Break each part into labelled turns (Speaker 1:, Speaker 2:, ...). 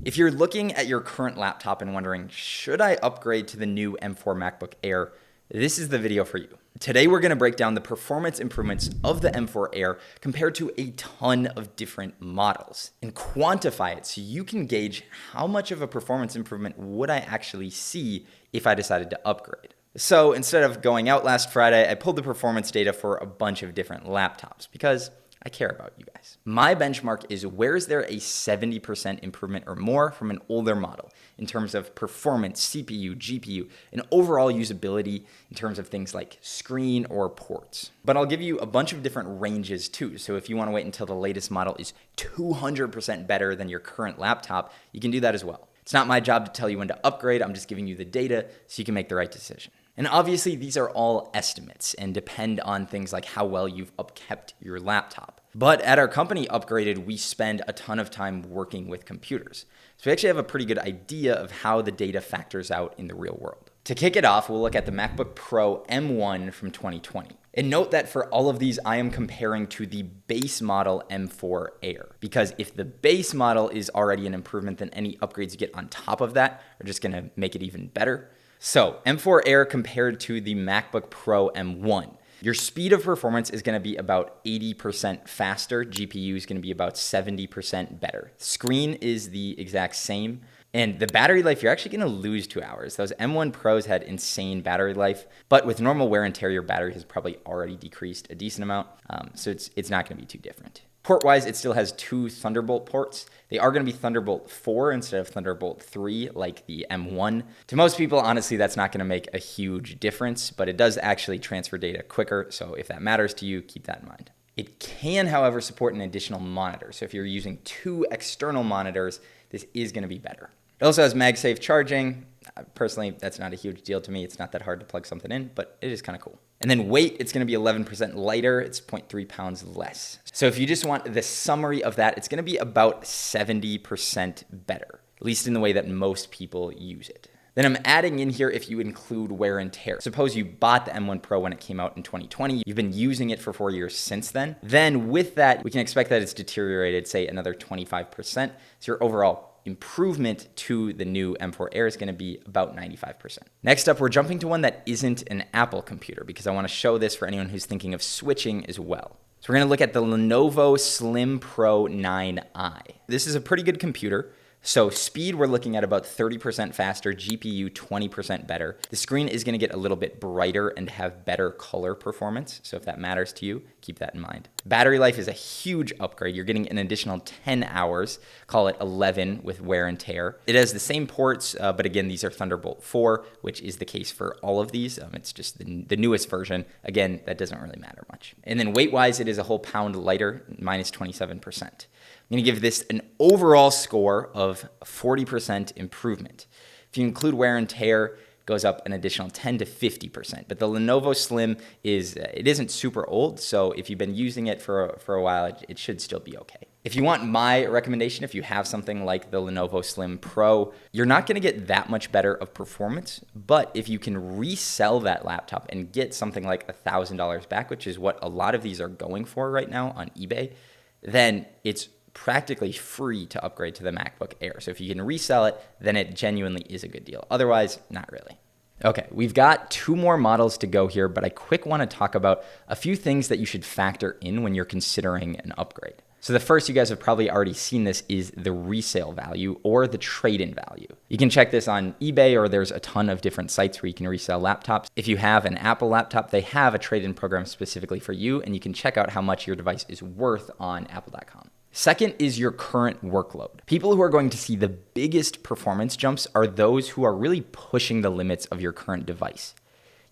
Speaker 1: If you're looking at your current laptop and wondering, should I upgrade to the new M4 MacBook Air? This is the video for you. Today, we're going to break down the performance improvements of the M4 Air compared to a ton of different models and quantify it so you can gauge how much of a performance improvement would I actually see if I decided to upgrade. So instead of going out last Friday, I pulled the performance data for a bunch of different laptops because I care about you guys. My benchmark is, where is there a 70% improvement or more from an older model in terms of performance, CPU, GPU, and overall usability in terms of things like screen or ports. But I'll give you a bunch of different ranges too. So if you want to wait until the latest model is 200% better than your current laptop, you can do that as well. It's not my job to tell you when to upgrade. I'm just giving you the data so you can make the right decision. And obviously, these are all estimates and depend on things like how well you've upkept your laptop. But at our company, Upgraded, we spend a ton of time working with computers. So we actually have a pretty good idea of how the data factors out in the real world. To kick it off, we'll look at the MacBook Pro M1 from 2020. And note that for all of these, I am comparing to the base model M4 Air. Because if the base model is already an improvement, then any upgrades you get on top of that are just going to make it even better. So M4 Air compared to the MacBook Pro M1. Your speed of performance is going to be about 80% faster. GPU is going to be about 70% better. Screen is the exact same. And the battery life, you're actually going to lose 2 hours. Those M1 Pros had insane battery life, but with normal wear and tear, your battery has probably already decreased a decent amount. So it's not going to be too different. Port-wise, it still has 2 Thunderbolt ports. They are going to be Thunderbolt 4 instead of Thunderbolt 3 like the M1. To most people, honestly, that's not going to make a huge difference, but it does actually transfer data quicker. So if that matters to you, keep that in mind. It can, however, support an additional monitor. So if you're using 2 external monitors, this is going to be better. It also has MagSafe charging. Personally, that's not a huge deal to me. It's not that hard to plug something in, but it is kind of cool. And then weight, it's going to be 11% lighter. It's 0.3 pounds less. So if you just want the summary of that, it's going to be about 70% better, at least in the way that most people use it. Then I'm adding in here if you include wear and tear. Suppose you bought the M1 Pro when it came out in 2020. You've been using it for 4 years since then. Then with that, we can expect that it's deteriorated, say, another 25%. So your overall improvement to the new M4 Air is going to be about 95%. Next up, we're jumping to one that isn't an Apple computer because I want to show this for anyone who's thinking of switching as well. So we're going to look at the Lenovo Slim Pro 9i. This is a pretty good computer. So speed, we're looking at about 30% faster, GPU 20% better. The screen is going to get a little bit brighter and have better color performance. So if that matters to you, keep that in mind. Battery life is a huge upgrade. You're getting an additional 10 hours, call it 11 with wear and tear. It has the same ports, but again, these are Thunderbolt 4, which is the case for all of these. It's just the newest version. Again, that doesn't really matter much. And then weight-wise, it is a whole pound lighter, minus 27%. I'm going to give this an overall score of 40% improvement. If you include wear and tear, it goes up an additional 10 to 50%. But the Lenovo Slim isn't super old, so if you've been using it for a while, it should still be okay. If you want my recommendation, if you have something like the Lenovo Slim Pro, you're not going to get that much better of performance, but if you can resell that laptop and get something like $1,000 back, which is what a lot of these are going for right now on eBay, then it's practically free to upgrade to the MacBook Air. So if you can resell it, then it genuinely is a good deal. Otherwise, not really. Okay, we've got 2 more models to go here, but I quick want to talk about a few things that you should factor in when you're considering an upgrade. So the first, you guys have probably already seen this, is the resale value or the trade-in value. You can check this on eBay, or there's a ton of different sites where you can resell laptops. If you have an Apple laptop, they have a trade-in program specifically for you, and you can check out how much your device is worth on apple.com. Second is your current workload. People who are going to see the biggest performance jumps are those who are really pushing the limits of your current device.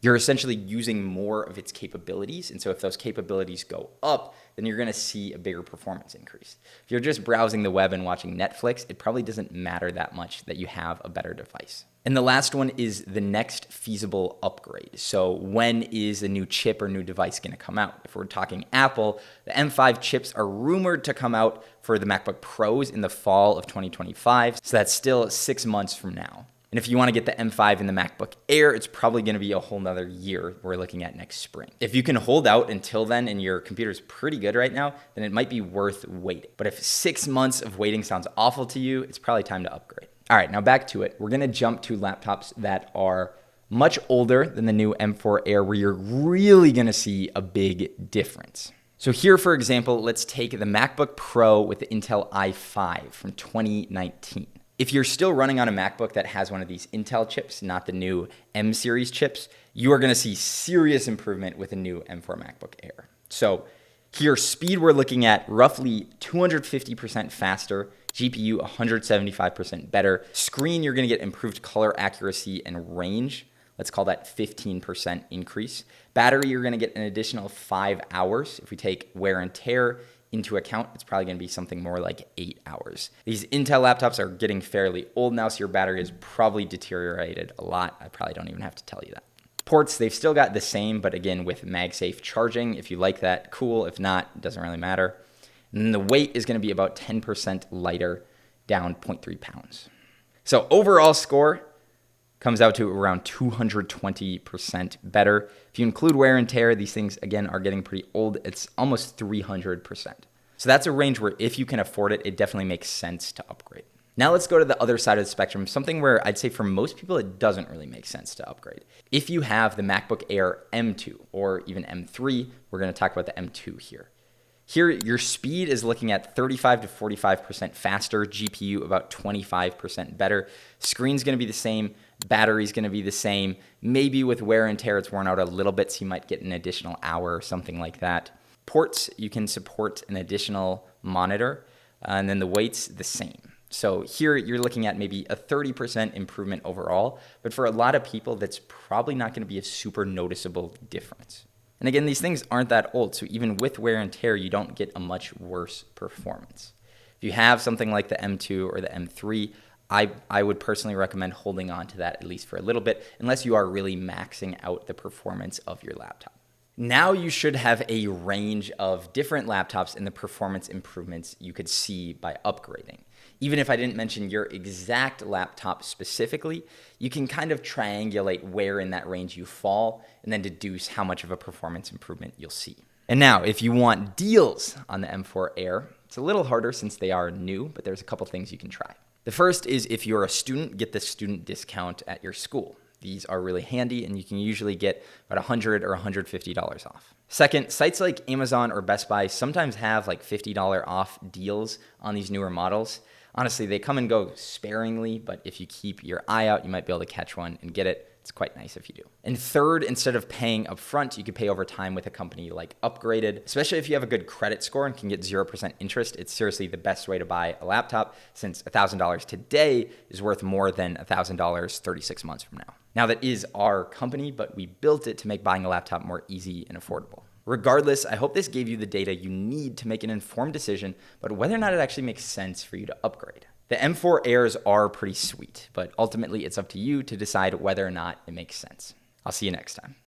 Speaker 1: You're essentially using more of its capabilities, and so if those capabilities go up, then you're going to see a bigger performance increase. If you're just browsing the web and watching Netflix, it probably doesn't matter that much that you have a better device. And the last one is the next feasible upgrade. So when is a new chip or new device going to come out? If we're talking Apple, the M5 chips are rumored to come out for the MacBook Pros in the fall of 2025. So that's still 6 months from now. And if you want to get the M5 and the MacBook Air, it's probably going to be a whole nother year we're looking at next spring. If you can hold out until then and your computer is pretty good right now, then it might be worth waiting. But if 6 months of waiting sounds awful to you, it's probably time to upgrade. All right, now back to it. We're going to jump to laptops that are much older than the new M4 Air, where you're really going to see a big difference. So here, for example, let's take the MacBook Pro with the Intel i5 from 2019. If you're still running on a MacBook that has one of these Intel chips, not the new M series chips, you are going to see serious improvement with a new M4 MacBook Air. So here, speed, we're looking at roughly 250% faster, GPU 175% better. Screen, you're going to get improved color accuracy and range. Let's call that 15% increase. Battery, you're going to get an additional 5 hours. If we take wear and tear into account, it's probably going to be something more like 8 hours. These Intel laptops are getting fairly old now, so your battery has probably deteriorated a lot. I probably don't even have to tell you that. Ports, they've still got the same, but again, with MagSafe charging. If you like that, cool. If not, it doesn't really matter. And then the weight is going to be about 10% lighter, down 0.3 pounds. So overall score comes out to around 220% better. If you include wear and tear, these things, again, are getting pretty old. It's almost 300%. So that's a range where if you can afford it, it definitely makes sense to upgrade. Now let's go to the other side of the spectrum, something where I'd say for most people, it doesn't really make sense to upgrade. If you have the MacBook Air M2 or even M3, we're going to talk about the M2 here. Here, your speed is looking at 35 to 45% faster, GPU about 25% better. Screen's going to be the same, battery's going to be the same. Maybe with wear and tear, it's worn out a little bit, so you might get an additional hour or something like that. Ports, you can support an additional monitor, and then the weight's the same. So here, you're looking at maybe a 30% improvement overall, but for a lot of people, that's probably not going to be a super noticeable difference. And again, these things aren't that old, so even with wear and tear, you don't get a much worse performance. If you have something like the M2 or the M3, I would personally recommend holding on to that at least for a little bit, unless you are really maxing out the performance of your laptop. Now you should have a range of different laptops and the performance improvements you could see by upgrading. Even if I didn't mention your exact laptop specifically, you can kind of triangulate where in that range you fall and then deduce how much of a performance improvement you'll see. And now, if you want deals on the M4 Air, it's a little harder since they are new, but there's a couple things you can try. The first is if you're a student, get the student discount at your school. These are really handy, and you can usually get about $100 or $150 off. Second, sites like Amazon or Best Buy sometimes have like $50 off deals on these newer models. Honestly, they come and go sparingly, but if you keep your eye out, you might be able to catch one and get it. It's quite nice if you do. And third, instead of paying upfront, you could pay over time with a company like Upgraded. Especially if you have a good credit score and can get 0% interest, it's seriously the best way to buy a laptop, since $1,000 today is worth more than $1,000 36 months from now. Now, that is our company, but we built it to make buying a laptop more easy and affordable. Regardless, I hope this gave you the data you need to make an informed decision about whether or not it actually makes sense for you to upgrade. The M4 Airs are pretty sweet, but ultimately it's up to you to decide whether or not it makes sense. I'll see you next time.